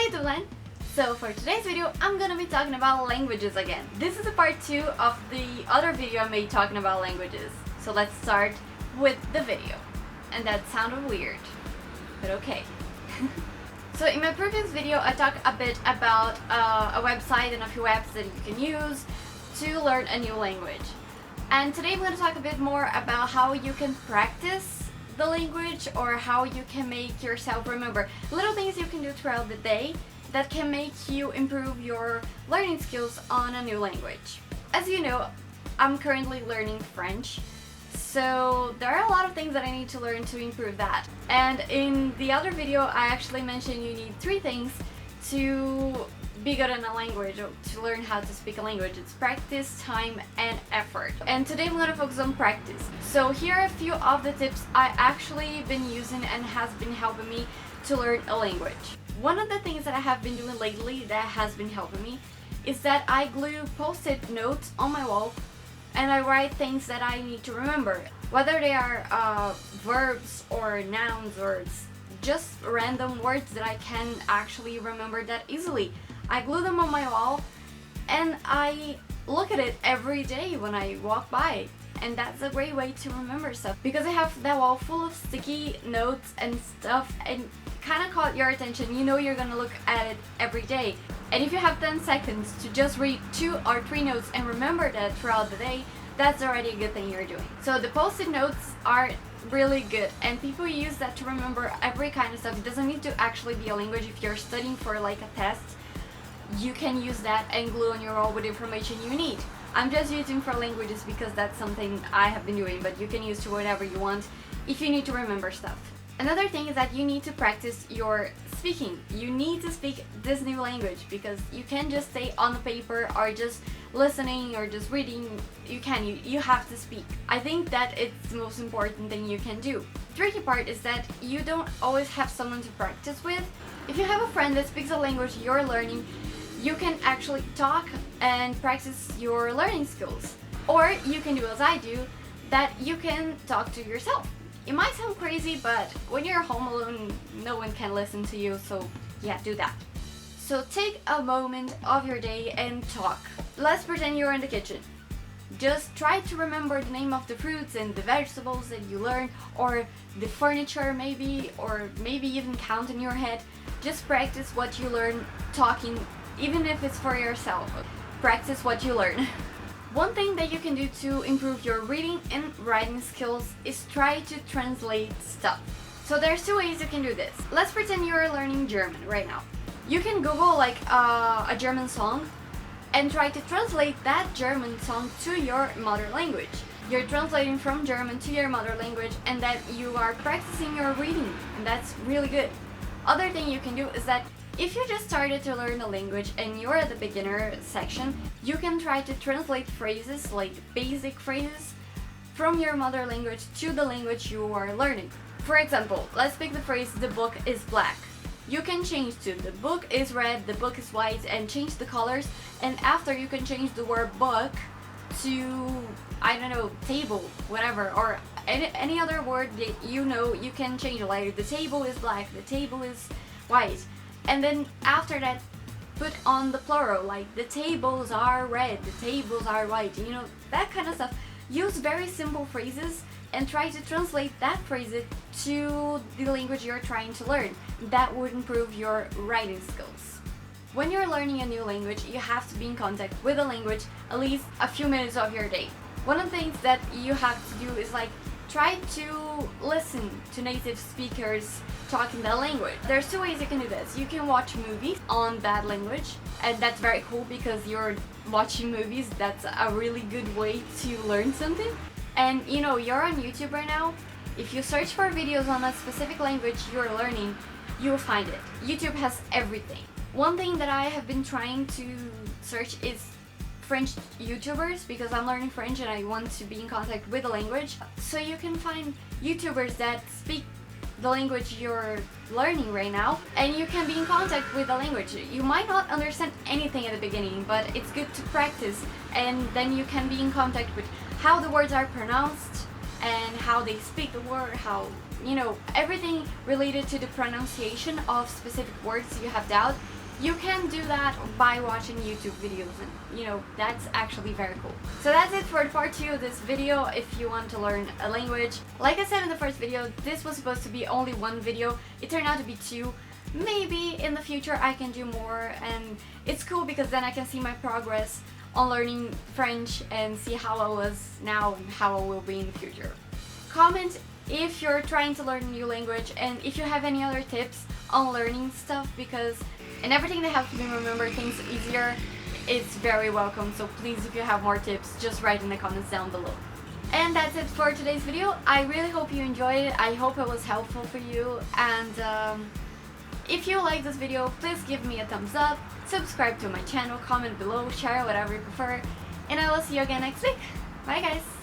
Hey Dulan! So for today's video, I'm gonna be talking about languages again. This is a part 2 of the other video I made talking about languages. So let's start with the video. And that sounded weird, but okay. So in my previous video, I talked a bit about a website and a few apps that you can use to learn a new language. And today I'm going to talk a bit more about how you can practice the language or how you can make yourself remember little things you can do throughout the day that can make you improve your learning skills on a new language. As you know, I'm currently learning French, so there are a lot of things that I need to learn to improve that. And in the other video, I actually mentioned you need 3 things to be good in a language or to learn how to speak a language. It's practice, time, and effort. And today I'm going to focus on practice. So here are a few of the tips I actually been using and has been helping me to learn a language. One of the things that I have been doing lately that has been helping me is that I glue post-it notes on my wall and I write things that I need to remember. Whether they are verbs or nouns or just random words that I can actually remember that easily. I glue them on my wall and I look at it every day when I walk by, and that's a great way to remember stuff because I have that wall full of sticky notes and stuff and kind of caught your attention. You know you're gonna look at it every day, and if you have 10 seconds to just read 2 or 3 notes and remember that throughout the day, that's already a good thing you're doing. So the post-it notes are really good and people use that to remember every kind of stuff. It doesn't need to actually be a language. If you're studying for like a test, you can use that and glue on your wall with information you need. I'm just using for languages because that's something I have been doing, but you can use to whatever you want if you need to remember stuff. Another thing is that you need to practice your speaking. You need to speak this new language because you can't just stay on the paper or just listening or just reading. You have to speak. I think that it's the most important thing you can do. The tricky part is that you don't always have someone to practice with. If you have a friend that speaks a language you're learning, you can actually talk and practice your learning skills. Or you can do as I do, that you can talk to yourself. It might sound crazy, but when you're home alone, no one can listen to you, so yeah, do that. So take a moment of your day and talk. Let's pretend you're in the kitchen. Just try to remember the name of the fruits and the vegetables that you learned, or the furniture maybe, or maybe even count in your head. Just practice what you learn talking, even if it's for yourself. Practice what you learn. One thing that you can do to improve your reading and writing skills is try to translate stuff. So there's 2 ways you can do this. Let's pretend you're learning German right now. You can Google like a German song and try to translate that German song to your mother language. You're translating from German to your mother language and that you are practicing your reading, and that's really good. Other thing you can do is that if you just started to learn a language and you're at the beginner section, you can try to translate phrases, like basic phrases, from your mother language to the language you are learning. For example, let's pick the phrase, the book is black. You can change to the book is red, the book is white, and change the colors, and after you can change the word book to, I don't know, table, whatever, or any other word that you know you can change, like the table is black, the table is white. And then after that, put on the plural, like the tables are red, the tables are white, you know, that kind of stuff. Use very simple phrases and try to translate that phrase to the language you're trying to learn. That would improve your writing skills. When you're learning a new language, you have to be in contact with the language at least a few minutes of your day. One of the things that you have to do is like try to listen to native speakers talking that language. There's 2 ways you can do this. You can watch movies on that language, and that's very cool because you're watching movies. That's a really good way to learn something. And you know, you're on YouTube right now. If you search for videos on a specific language you're learning, you'll find it. YouTube has everything. One thing that I have been trying to search is French YouTubers because I'm learning French and I want to be in contact with the language. So you can find YouTubers that speak the language you're learning right now, and you can be in contact with the language. You might not understand anything at the beginning, but it's good to practice, and then you can be in contact with how the words are pronounced and how they speak the word, everything related to the pronunciation of specific words you have doubt. You can do that by watching YouTube videos, and you know, that's actually very cool. So that's it for part 2 of this video. If you want to learn a language, like I said in the first video, this was supposed to be only one video. It turned out to be 2. Maybe in the future I can do more, and it's cool because then I can see my progress on learning French and see how I was now and how I will be in the future. Comment if you're trying to learn a new language and if you have any other tips on learning stuff, because and everything that helps me remember things easier is very welcome. So please, if you have more tips, just write in the comments down below. And that's it for today's video. I really hope you enjoyed it. I hope it was helpful for you, and if you like this video, please give me a thumbs up, subscribe to my channel, comment below, share, whatever you prefer, and I will see you again next week. Bye guys!